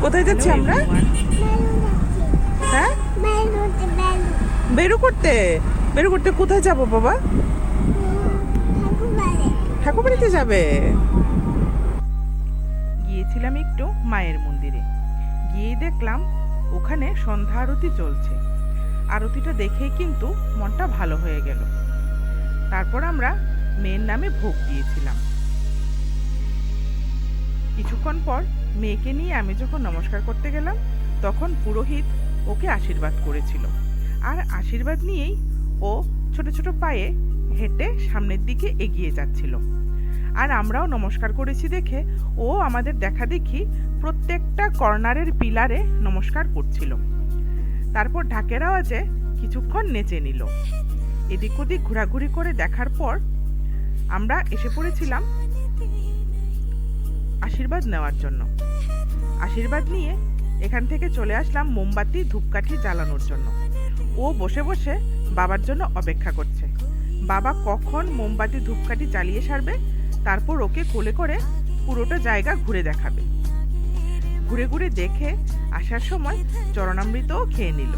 কোথায় যাচ্ছি আমরা? হ্যাঁ, বেরু করতে। বেরু করতে কোথায় যাব বাবা? ঠাকুর বাড়িতে যাবে। গিয়েছিলাম একটু মায়ের মন্দিরে, গিয়ে দেখলাম ওখানে সন্ধ্যা আরতি চলছে। আরতিটা দেখেই কিন্তু মনটা ভালো হয়ে গেল। তারপর আমরা মেয়ের নামে ভোগ দিয়েছিলাম। কিছুক্ষণ পর মেয়েকে নিয়ে আমি যখন নমস্কার করতে গেলাম, তখন পুরোহিত ওকে আশীর্বাদ করেছিল। আর আশীর্বাদ নিয়েই ও ছোট ছোট পায়ে হেঁটে সামনের দিকে এগিয়ে যাচ্ছিল। আর আমরাও নমস্কার করেছি দেখে ও আমাদের দেখা দেখি প্রত্যেকটা কর্নারের পিলারে নমস্কার করছিল। তারপর ঢাকের আওয়াজে কিছুক্ষণ নেচে নিল। এদিক ওদিক ঘোরাঘুরি করে দেখার পর আমরা এসে পড়েছিলাম আশীর্বাদ নেওয়ার জন্য। আশীর্বাদ নিয়ে এখান থেকে চলে আসলাম মোমবাতি ধূপকাঠি জ্বালানোর জন্য। ও বসে বসে বাবার জন্য অপেক্ষা করছে। বাবা কখন মোমবাতি ধূপকাঠি জ্বালিয়ে সারবে, তারপর ওকে কোলে করে পুরোটা জায়গা ঘুরে দেখাবে। ঘুরে ঘুরে দেখে আসার সময় চরণামৃতও খেয়ে নিল।